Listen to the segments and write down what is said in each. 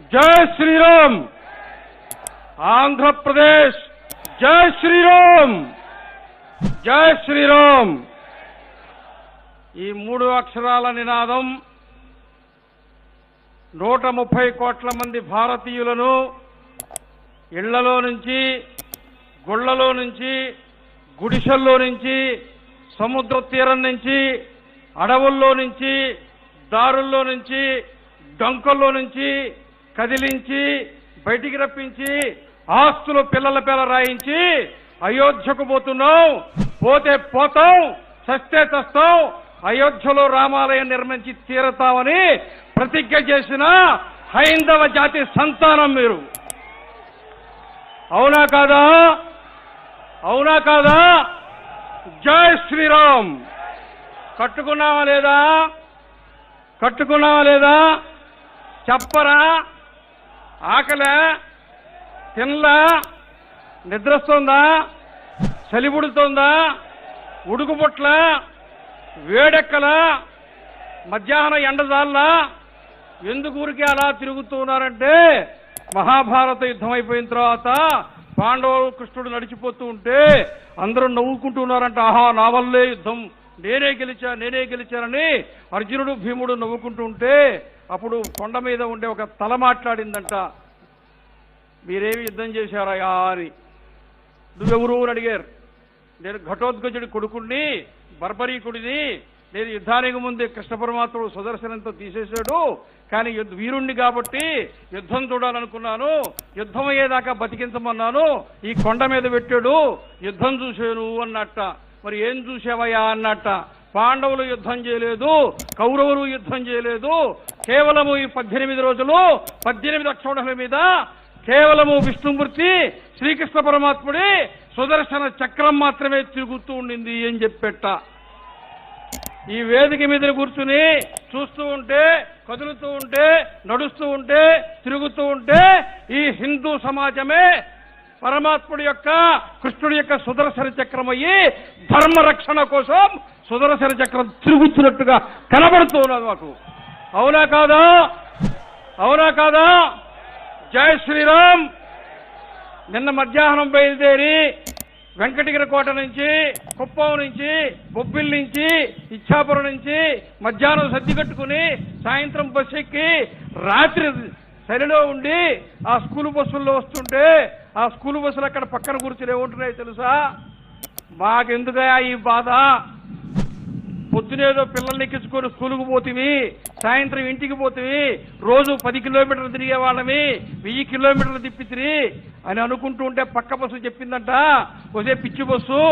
జై శ్రీరామ్. ఆంధ్రప్రదేశ్ జై శ్రీరామ్. జై శ్రీరామ్. ఈ 3 అక్షరాల నినాదం 130 కోట్ల మంది భారతీయులను ఇళ్లలో నుంచి, గుళ్లలో నుంచి, గుడిసెల్లో నుంచి, సముద్ర తీరం నుంచి, అడవుల్లో నుంచి, దారుల్లో నుంచి, డొంకల్లో నుంచి కదిలించి బయటికి రప్పించి ఆస్తులు పిల్లల పేర రాయించి అయోధ్యకు పోతున్నాం, పోతే పోతాం, చస్తే చస్తాం, అయోధ్యలో రామాలయం నిర్మించి తీరతామని ప్రతిజ్ఞ చేసిన హైందవ జాతి సంతానం మీరు. అవునా కాదా? అవునా కాదా? జై శ్రీరామ్. కట్టుకున్నావా లేదా? కట్టుకున్నావా లేదా? చెప్పరా? ఆకలే? తినలా? నిద్రొస్తుందా? చలిబుడుతోందా? ఉడుకుపుట్ల? వేడెక్కలా? మధ్యాహ్నం ఎండజాల్లా? ఎందుకు ఊరికే అలా తిరుగుతూ ఉన్నారంటే, మహాభారత యుద్ధం అయిపోయిన తర్వాత పాండవులు కృష్ణుడు నడిచిపోతూ ఉంటే అందరూ నవ్వుకుంటూ ఉన్నారంట. ఆహా, నా వల్లే యుద్ధం, నేనే గెలిచానని అర్జునుడు భీముడు నవ్వుకుంటూ ఉంటే అప్పుడు కొండ మీద ఉండే ఒక తల మాట్లాడిందంట, మీరేమి యుద్ధం చేశారయా అని. నువ్వెవరు అని అడిగారు. నేను ఘటోత్కచుడి కొడుకుణ్ణి, బర్బరీకుడిని. నేను యుద్ధానికి ముందే కృష్ణ పరమాత్ముడు సుదర్శనంతో తీసేశాడు, కానీ వీరుణ్ణి కాబట్టి యుద్ధం చూడాలనుకున్నాను, యుద్ధం అయ్యేదాకా బతికించమన్నాను, ఈ కొండ మీద పెట్టాడు, యుద్ధం చూశాను అన్నట్ట. మరి ఏం చూసావయ్యా అన్నట్ట. పాండవులు యుద్ధం చేయలేదు, కౌరవులు యుద్ధం చేయలేదు, కేవలము ఈ 18 రోజులు 18 అక్షౌహిణుల మీద కేవలము విష్ణుమూర్తి శ్రీకృష్ణ పరమాత్ముడి సుదర్శన చక్రం మాత్రమే తిరుగుతూ ఉండింది అని చెప్పెట్ట. ఈ వేదిక మీద కూర్చుని చూస్తూ ఉంటే, కదులుతూ ఉంటే, నడుస్తూ ఉంటే, తిరుగుతూ ఉంటే ఈ హిందూ సమాజమే పరమాత్ముడి యొక్క, కృష్ణుడి యొక్క సుదర్శన చక్రం అయ్యి ధర్మ రక్షణ కోసం సుదర్శన చక్రం తిరుగుతున్నట్టుగా కనబడుతూ ఉన్నది మాకు. అవునా కాదా? అవునా కాదా? జై శ్రీరామ్. నిన్న మధ్యాహ్నం బయలుదేరి వెంకటగిరి కోట నుంచి, కుప్పం నుంచి, బొబ్బిల్ నుంచి, ఇచ్చాపురం నుంచి మధ్యాహ్నం సర్ది కట్టుకుని సాయంత్రం బస్సు ఎక్కి రాత్రి సరిలో ఉండి ఆ స్కూల్ బస్సుల్లో వస్తుంటే ఆ స్కూల్ బస్సులు అక్కడ పక్కన కూర్చుని ఏముంటున్నాయో తెలుసా? మాకెందుకయా ఈ బాధ, పొద్దునేదో పిల్లల్ని ఎక్కించుకొని స్కూలుకు పోతివి, సాయంత్రం ఇంటికి పోతివి, రోజు 10 కిలోమీటర్లు తిరిగే వాళ్ళమి, 1000 కిలోమీటర్లు తిప్పితిరి అని అనుకుంటూ ఉంటే పక్క బస్సు చెప్పిందంట, ఒసే పిచ్చి బస్సు,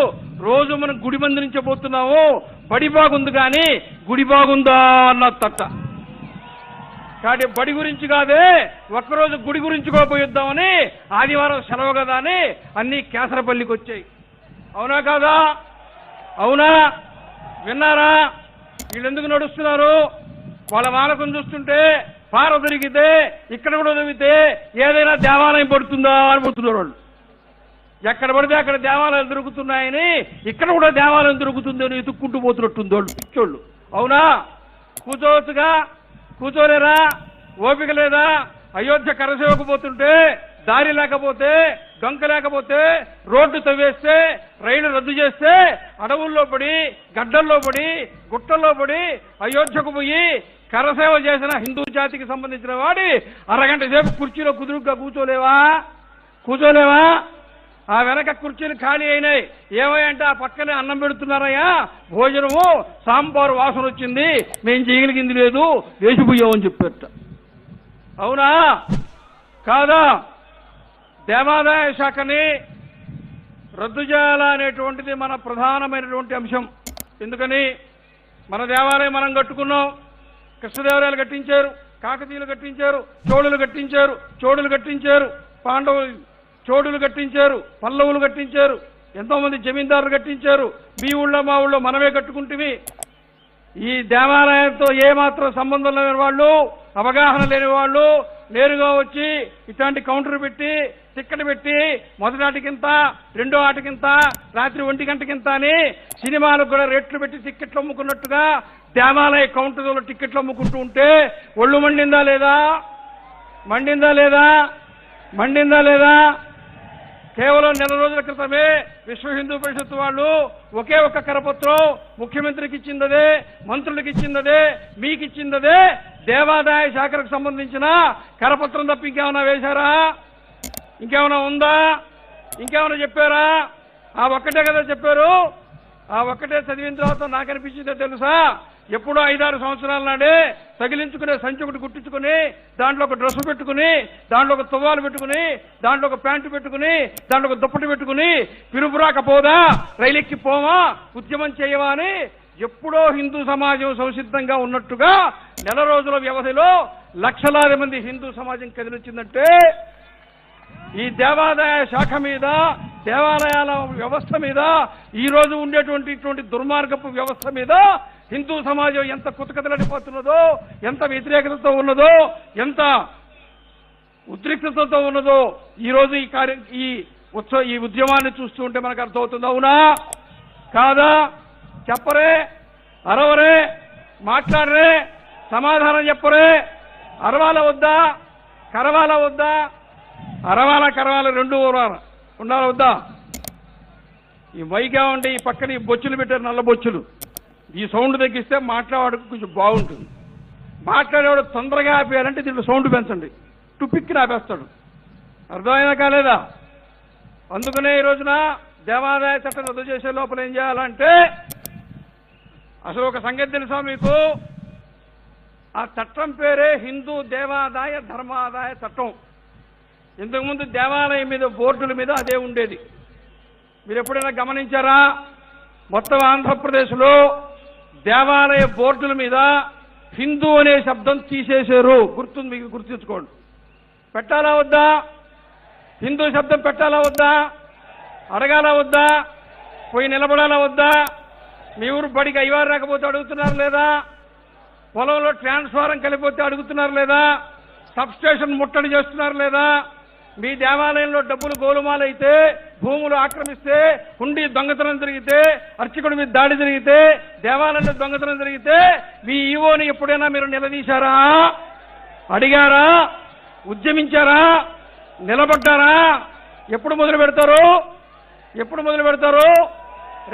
రోజు మనం గుడి మంది నుంచే పోతున్నాము, బడి బాగుంది కానీ గుడి బాగుందా అన్నట్ట. కాబట్టి బడి గురించి కాదే, ఒక్కరోజు గుడి గురించి కూడా పోయిద్దామని ఆదివారం సెలవు కదా అని అన్ని కేసరపల్లికి వచ్చాయి. అవునా కాదా? అవునా? విన్నారా? వీళ్ళెందుకు నడుస్తున్నారు? వాళ్ళ వానకం చూస్తుంటే పార దొరికితే ఇక్కడ కూడా దొరికితే ఏదైనా దేవాలయం పడుతుందా అని పోతున్నారు వాళ్ళు. ఎక్కడ పడితే అక్కడ దేవాలయాలు దొరుకుతున్నాయని ఇక్కడ కూడా దేవాలయం దొరుకుతుందని ఎత్తుక్కుంటూ పోతున్నట్టుంది వాళ్ళు పిచ్చోళ్ళు. అవునా? కూర్చోవచ్చుగా, కూర్చోలేరా? ఓపిక లేదా? అయోధ్య కరసేవకు పోతుంటే దారి లేకపోతే, డొంక లేకపోతే, రోడ్డు తవ్వేస్తే, రైలు రద్దు చేస్తే, అడవుల్లో పడి, గడ్డల్లో పడి, గుట్టల్లో పడి అయోధ్యకు పోయి కరసేవ చేసిన హిందూ జాతికి సంబంధించిన వాడి అరగంట సేపు కుర్చీలో కుదురుగ్గా కూర్చోలేవా? కూర్చోలేవా? ఆ వెనక కుర్చీలు ఖాళీ అయినాయి. ఏమయ్యంటే ఆ పక్కనే అన్నం పెడుతున్నారయ్యా, భోజనము సాంబారు వాసన వచ్చింది, మేము చేయగలిగింది లేదు, వేసిపోయామని చెప్పారట. అవునా కాదా? దేవాదాయ శాఖని రద్దు చేయాలనేటువంటిది మన ప్రధానమైనటువంటి అంశం. ఎందుకని? మన దేవాలయం మనం కట్టుకున్నాం, కృష్ణదేవరాయలు కట్టించారు, కాకతీయులు కట్టించారు, చోళులు కట్టించారు, పాండవులు చోడులు కట్టించారు, పల్లవులు కట్టించారు, ఎంతో మంది జమీందారులు కట్టించారు. మీ ఊళ్ళో మా ఊళ్ళో మనమే కట్టుకుంటువి. ఈ దేవాలయంతో ఏమాత్రం సంబంధం లేని వాళ్ళు, అవగాహన లేని వాళ్ళు నేరుగా వచ్చి ఇట్లాంటి కౌంటర్ పెట్టి, టిక్కెట్ పెట్టి, మొదటి ఆటకింత, రెండో ఆటకింత, రాత్రి 1 గంటకింత అని సినిమాలకు కూడా రేట్లు పెట్టి టిక్కెట్లు అమ్ముకున్నట్టుగా దేవాలయ కౌంటర్లో టిక్కెట్లు అమ్ముకుంటూ ఉంటే ఒళ్ళు మండిందా లేదా? మండిందా లేదా? మండిందా లేదా? కేవలం నెల రోజుల క్రితమే విశ్వ హిందూ పరిషత్ వాళ్ళు ఒకే ఒక్క కరపత్రం ముఖ్యమంత్రికి ఇచ్చిందదే, మంత్రులకు ఇచ్చిందదే, మీకు ఇచ్చిందదే దేవాదాయ శాఖకు సంబంధించిన కరపత్రం తప్ప ఇంకేమైనా వేశారా? ఇంకేమైనా ఉందా? ఇంకేమైనా చెప్పారా? ఆ ఒక్కటే కదా చెప్పారు. ఆ ఒక్కటే చదివిన తర్వాత నాకు అనిపించిందో తెలుసా, ఎప్పుడో 5-6 సంవత్సరాల నాడే తగిలించుకునే సంచి ఒకటి గుట్టించుకుని దాంట్లో ఒక డ్రెస్ పెట్టుకుని దాంట్లో ఒక తువ్వాలు పెట్టుకుని దాంట్లో ఒక ప్యాంటు పెట్టుకుని దాంట్లో ఒక దుప్పటి పెట్టుకుని పిలుపురాకపోదా రైలెక్కి పోవా ఉద్యమం చేయవా అని ఎప్పుడో హిందూ సమాజం సంసిద్ధంగా ఉన్నట్టుగా నెల రోజుల వ్యవధిలో లక్షలాది మంది హిందూ సమాజం కదిలించిందంటే ఈ దేవాదాయ శాఖ మీద, దేవాలయాల వ్యవస్థ మీద, ఈ రోజు ఉండేటువంటి దుర్మార్గపు వ్యవస్థ మీద హిందూ సమాజం ఎంత కుతకతలడిపోతున్నదో, ఎంత వ్యతిరేకతతో ఉన్నదో, ఎంత ఉద్రిక్తతతో ఉన్నదో ఈ రోజు ఈ ఉద్యమాన్ని చూస్తూ ఉంటే మనకు అర్థమవుతుంది. అవునా కాదా? చెప్పరే, అరవరే, మాట్లాడరే, సమాధానం చెప్పరే. అరవాల వద్దా? కరవాల వద్దా? అరవాల కరవాల రెండు ఉండాలి వద్దా? ఈ మైగా ఉంటే ఈ పక్కన ఈ బొచ్చులు పెట్టారు, నల్ల బొచ్చులు. ఈ సౌండ్ తగ్గిస్తే మాట్లాడకు కొంచెం బాగుంటుంది. మాట్లాడేవాడు తొందరగా ఆపేయాలంటే దీంట్లో సౌండ్ పెంచండి, టుపిక్కి ఆపేస్తాడు. అర్థమైనా కాలేదా? అందుకనే ఈ రోజున దేవాదాయ చట్టం రద్దు చేసే లోపల ఏం చేయాలంటే, అసలు ఒక సంగతి తెలుసా మీకు? ఆ చట్టం పేరే హిందూ దేవాదాయ ధర్మాదాయ చట్టం. ఇంతకుముందు దేవాలయం మీద బోర్డుల మీద అదే ఉండేది. మీరు ఎప్పుడైనా గమనించారా? మొత్తం ఆంధ్రప్రదేశ్లో దేవాలయ బోర్డుల మీద హిందూ అనే శబ్దం తీసేశారు. మీకు గుర్తుంచుకోండి. పెట్టాలా వద్దా? హిందూ శబ్దం పెట్టాలా వద్దా? అడగాలా వద్దా? పోయి నిలబడాలా వద్దా? మీ ఊరు బడికి అయ్యవారు రాకపోతే అడుగుతున్నారు లేదా? పొలంలో ట్రాన్స్ఫారం కలిపోతే అడుగుతున్నారు లేదా? సబ్ స్టేషన్ ముట్టడి చేస్తున్నారు లేదా? మీ దేవాలయంలో డబ్బులు గోలుమాలైతే, భూములు ఆక్రమిస్తే, హుండీ దొంగతనం జరిగితే, అర్చకుడి మీద దాడి జరిగితే, దేవాలయంలో దొంగతనం జరిగితే మీ ఈవోని ఎప్పుడైనా మీరు నిలదీశారా? అడిగారా? ఉద్యమించారా? నిలబడ్డారా? ఎప్పుడు మొదలు పెడతారు? ఎప్పుడు మొదలు పెడతారు?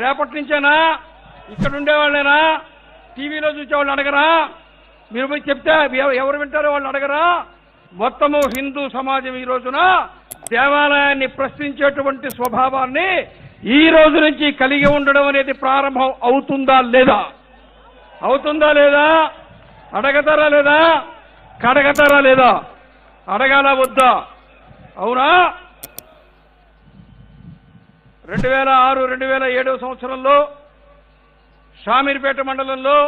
రేపటి నుంచేనా? ఇక్కడ ఉండేవాళ్ళేనా? టీవీలో చూసేవాళ్ళు అడగరా? మీరు పోయి చెప్తే ఎవరు వింటారో వాళ్ళు అడగరా? మొత్తము హిందూ సమాజం ఈ రోజున దేవాలయాన్ని ప్రశ్నించేటువంటి స్వభావాన్ని ఈ రోజు నుంచి కలిగి ఉండడం అనేది ప్రారంభం అవుతుందా లేదా? అవుతుందా లేదా? అడగతారా లేదా? కడగతారా లేదా? అడగాల వద్దా? అవునా? 2006-2007 సంవత్సరంలో షామీర్పేట మండలంలో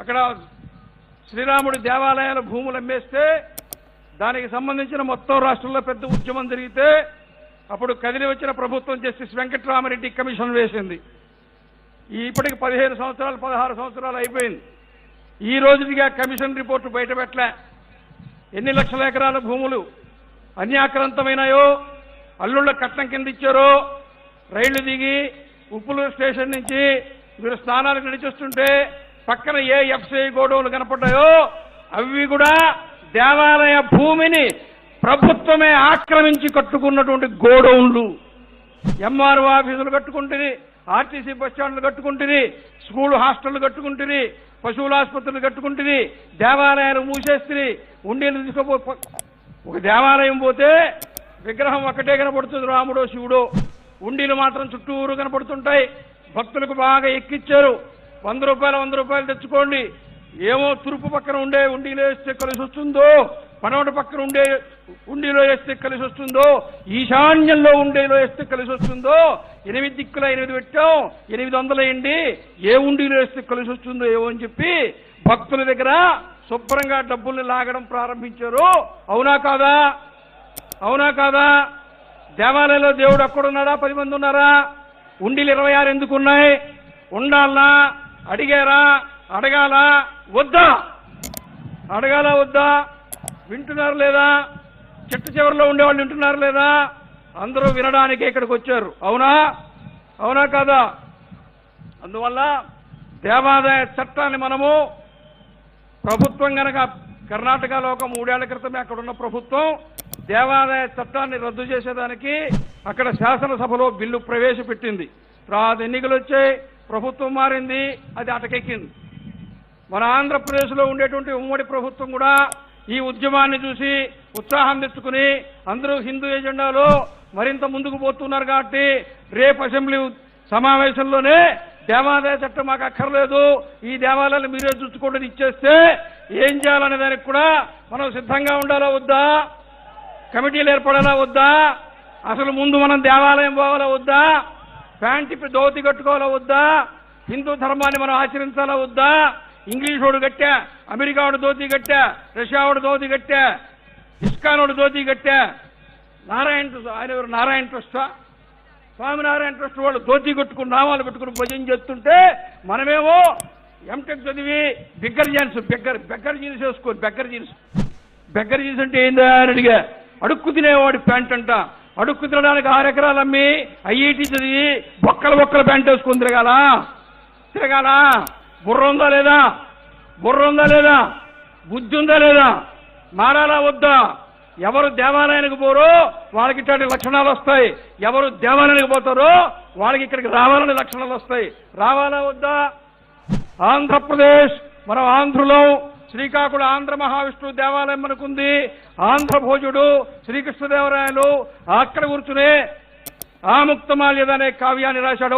అక్కడ శ్రీరాముడి దేవాలయాల భూములు అమ్మేస్తే దానికి సంబంధించిన మొత్తం రాష్ట్రంలో పెద్ద ఉద్యమం జరిగితే అప్పుడు కదిలి వచ్చిన ప్రభుత్వం జస్టిస్ వెంకట్రామరెడ్డి కమిషన్ వేసింది. ఇప్పటికి 15 సంవత్సరాలు 16 సంవత్సరాలు అయిపోయింది. ఈ రోజుగా కమిషన్ రిపోర్టు బయటపెట్టలే. ఎన్ని లక్షల ఎకరాల భూములు అన్యాక్రాంతమైనాయో, అల్లుళ్ళ కట్నం కింద ఇచ్చారో, రైళ్లు దిగి ఉప్పులూరు స్టేషన్ నుంచి మీరు స్నానాలకు నడిచొస్తుంటే పక్కన ఏ ఎఫ్సిఐ గోడౌన్లు కనపడ్డాయో అవి కూడా దేవాలయ భూమిని ప్రభుత్వమే ఆక్రమించి కట్టుకున్నటువంటి గోడౌన్లు. ఎంఆర్ఓ ఆఫీసులు కట్టుకుంటుంది, ఆర్టీసీ బస్టాండ్లు కట్టుకుంటుంది, స్కూల్ హాస్టళ్లు కట్టుకుంటుంది, పశువుల ఆసుపత్రులు కట్టుకుంటుంది, దేవాలయాలు మూసేస్తుంది. ఉండేలు తీసుకోపో. ఒక దేవాలయం పోతే విగ్రహం ఒక్కటే కనపడుతుంది, రాముడో శివుడో. ఉండీలు మాత్రం చుట్టూరు కనపడుతుంటాయి. భక్తులకు బాగా ఎక్కిచ్చారు. 100 రూపాయలు తెచ్చుకోండి. ఏమో తూర్పు పక్కన ఉండే ఉండీలో వేస్తే కలిసి వస్తుందో, పడమటి పక్కన ఉండే ఉండీలో వేస్తే కలిసి వస్తుందో, ఈశాన్యంలో ఉండేలో వేస్తే కలిసి వస్తుందో, 8 దిక్కుల 8 పెట్టాం, 800 వేయండి, ఏ ఉండీలో వేస్తే కలిసి వస్తుందో ఏమో అని చెప్పి భక్తుల దగ్గర శుభ్రంగా డబ్బుల్ని లాగడం ప్రారంభించారు. అవునా కాదా? అవునా కాదా? దేవాలయంలో దేవుడు అక్కడున్నాడా? 10 మంది ఉన్నారా? ఉండీలు 26 ఎందుకు ఉన్నాయి? ఉండాలనా? అడిగారా? అడగాల వద్దా? అడగాల వద్దా? వింటున్నారు లేదా? చెట్టు చివరిలో ఉండేవాళ్ళు వింటున్నారు లేదా? అందరూ వినడానికి ఇక్కడికి వచ్చారు. అవునా? అవునా కాదా? అందువల్ల దేవాదాయ చట్టాన్ని మనము ప్రభుత్వం గనక కర్ణాటకలో ఒక 3 ఏళ్ల క్రితమే అక్కడున్న ప్రభుత్వం దేవాదాయ చట్టాన్ని రద్దు చేసేదానికి అక్కడ శాసనసభలో బిల్లు ప్రవేశపెట్టింది. తర్వాత ఎన్నికలు వచ్చాయి, ప్రభుత్వం మారింది, అది అటకెక్కింది. మన ఆంధ్రప్రదేశ్లో ఉండేటువంటి ఉమ్మడి ప్రభుత్వం కూడా ఈ ఉద్యమాన్ని చూసి ఉత్సాహం తెచ్చుకుని అందరూ హిందూ ఎజెండాలో మరింత ముందుకు పోతున్నారు. కాబట్టి రేపు అసెంబ్లీ సమావేశంలోనే దేవాదాయ చట్టం మాకు అక్కర్లేదు, ఈ దేవాలయాలు మీరే చూసుకోండి ఇచ్చేస్తే ఏం చేయాలనే దానికి కూడా మనం సిద్ధంగా ఉండాలా వద్దా? కమిటీలు ఏర్పడాలా వద్దా? అసలు ముందు మనం దేవాలయం పోవాలా వద్దా? ప్యాంటు ధోతి కట్టుకోవాలా వద్దా? హిందూ ధర్మాన్ని మనం ఆచరించాలా వద్దా? ఇంగ్లీష్ వాడు గట్టా, అమెరికా వాడు ధోతి గట్టా, రష్యా వాడు ధోతి గట్టా, ఇస్కాన్ వాడు ధోతి గట్టా, నారాయణ ట్రస్టా, స్వామినారాయణ ట్రస్ట్ వాళ్ళు ధోతి కట్టుకుని నామాలు పెట్టుకుని భజన చేస్తుంటే మనమేమో ఎంటెక్ చదివి బెగ్గర్ జీన్స్ వేసుకోండి. బెగ్గర్ జీన్స్ అంటే ఏందా అని అడిగా. అడుక్కు తినేవాడి ప్యాంట్ అంట. అడుక్కు తినడానికి 6 ఎకరాలు అమ్మి ఐఐటి చదివి బొక్కల ప్యాంట్ వేసుకొని తిరగాల. బుర్ర ఉందా లేదా? బుద్ధి ఉందా లేదా? మారాలా వద్దా? ఎవరు దేవాలయానికి పోరో వాళ్ళకి ఇట్లాంటి లక్షణాలు వస్తాయి, ఎవరు దేవాలయానికి పోతారో వాళ్ళకి ఇక్కడికి రావాలని లక్షణాలు వస్తాయి. రావాలా వద్దా? ఆంధ్రప్రదేశ్, మనం ఆంధ్రులో శ్రీకాకుళం ఆంధ్ర మహావిష్ణువు దేవాలయం మనకుంది. ఆంధ్ర భోజుడు శ్రీకృష్ణదేవరాయలు అక్కడ కూర్చునే ఆముక్తమాల్యద అనే కావ్యాన్ని రాశాడు.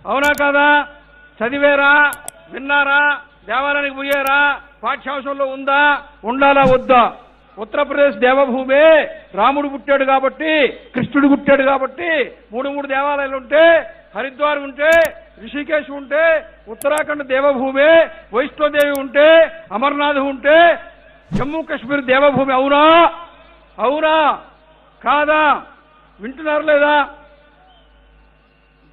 అవునా కాదా? చదివేరా? విన్నారా? దేవాలయానికి పోయారా? పాఠ్యాంశంలో ఉందా? ఉండాలా వద్దా? ఉత్తరప్రదేశ్ దేవభూమే. రాముడు పుట్టాడు కాబట్టి, కృష్ణుడు పుట్టాడు కాబట్టి 3 దేవాలయాలు ఉంటే, హరిద్వార్ ఉంటే, రిషికేశ్ ఉంటే, ఉత్తరాఖండ్ దేవభూమే, వైష్ణోదేవి ఉంటే, అమర్నాథ్ ఉంటే, జమ్మూ కాశ్మీర్ దేవభూమి. అవునా కాదా? వింటున్నారు లేదా?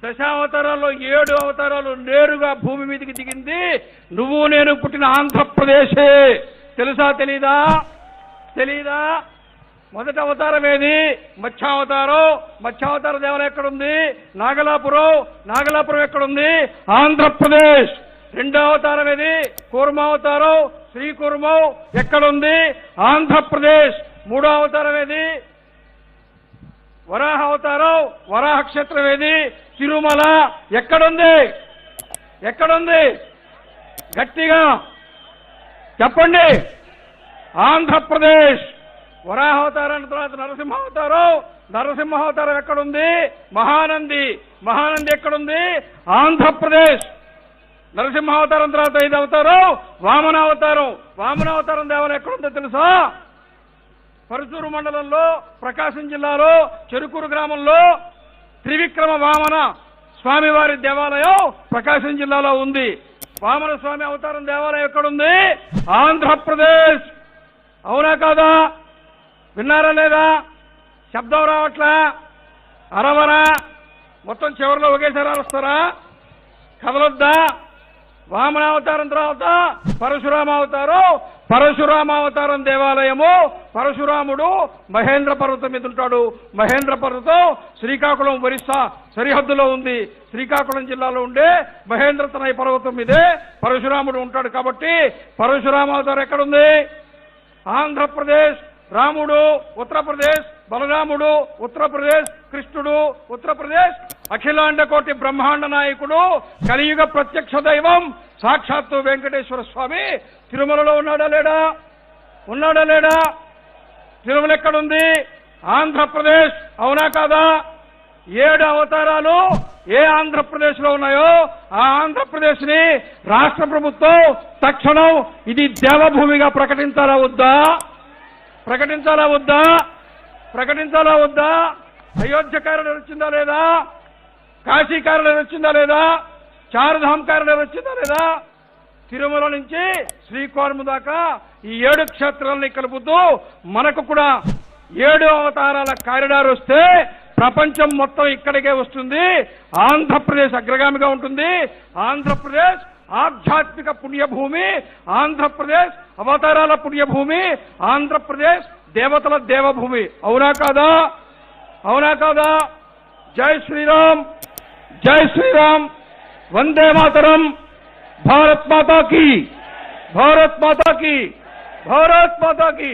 దశావతారాల్లో 7 అవతారాలు నేరుగా భూమి మీదకి దిగింది నువ్వు నేను పుట్టిన ఆంధ్రప్రదేశే. తెలుసా తెలీదా? మొదటి అవతారం ఏది? మత్స్యావతార దేవాలయం ఎక్కడుంది? నాగలాపురం ఎక్కడుంది? ఆంధ్రప్రదేశ్. రెండో అవతారం ఏది? కూర్మావతారం, శ్రీకూర్మం ఎక్కడుంది? ఆంధ్రప్రదేశ్. మూడో అవతారం ఏది? వరాహ అవతారం, వరాహ క్షేత్రం ఏది? తిరుమల. ఎక్కడుంది? గట్టిగా చెప్పండి. ఆంధ్రప్రదేశ్. వరాహావతారం తర్వాత నరసింహావతారం ఎక్కడుంది? మహానంది ఎక్కడుంది? ఆంధ్రప్రదేశ్. నరసింహావతారం తర్వాత 5 అవతారం వామనావతారం దేవాలయం ఎక్కడుందో తెలుసా? పరుచూరు మండలంలో, ప్రకాశం జిల్లాలో, చెరుకూరు గ్రామంలో త్రివిక్రమ వామన స్వామివారి దేవాలయం ప్రకాశం జిల్లాలో ఉంది. వామన స్వామి అవతారం దేవాలయం ఎక్కడుంది? ఆంధ్రప్రదేశ్. అవునా కాదా? విన్నారా లేదా? శబ్దం రావట్లా? అరవరా? మొత్తం చివరిలో ఒకేసారి అరుస్తారా? కదలొద్దా? వామనావతారం తర్వాత పరశురామావతారం దేవాలయము. పరశురాముడు మహేంద్ర పర్వతం మీద ఉంటాడు. మహేంద్ర పర్వతం శ్రీకాకుళం ఒరిస్సా సరిహద్దులో ఉంది. శ్రీకాకుళం జిల్లాలో ఉండే మహేంద్రతనై పర్వతం మీదే పరశురాముడు ఉంటాడు. కాబట్టి పరశురామావతారం ఎక్కడుంది? ఆంధ్రప్రదేశ్. రాముడు ఉత్తరప్రదేశ్, బలరాముడు ఉత్తరప్రదేశ్, కృష్ణుడు ఉత్తరప్రదేశ్. అఖిలాండ కోటి బ్రహ్మాండ నాయకుడు, కలియుగ ప్రత్యక్ష దైవం సాక్షాత్తు వెంకటేశ్వర స్వామి తిరుమలలో ఉన్నాడా లేడా? తిరుమల ఎక్కడుంది? ఆంధ్రప్రదేశ్. అవునా కాదా? 7 అవతారాలు ఏ ఆంధ్రప్రదేశ్ లో ఉన్నాయో ఆ ఆంధ్రప్రదేశ్ ని రాష్ట్ర ప్రభుత్వం తక్షణం ఇది దేవభూమిగా ప్రకటించాలా వద్దా? అయోధ్య కారిడార్ వచ్చిందా లేదా? కాశీ కారిడార్ వచ్చిందా లేదా? చార్ధామ్ కారిడార్ వచ్చిందా లేదా? తిరుమల నుంచి శ్రీకోర్మ దాకా ఈ 7 క్షేత్రాలని కలుపుతూ మనకు కూడా 7 అవతారాల కారిడార్ వస్తే ప్రపంచం మొత్తం ఇక్కడికే వస్తుంది. ఆంధ్రప్రదేశ్ అగ్రగామిగా ఉంటుంది. ఆంధ్రప్రదేశ్ ఆధ్యాత్మిక పుణ్యభూమి, ఆంధ్రప్రదేశ్ అవతారాల పుణ్యభూమి, ఆంధ్రప్రదేశ్ దేవతల దేవభూమి. అవునా కాదా? జై శ్రీరామ్, వందే మాతరం. భారత్ మాతా కీ. భారత్ మాతాకి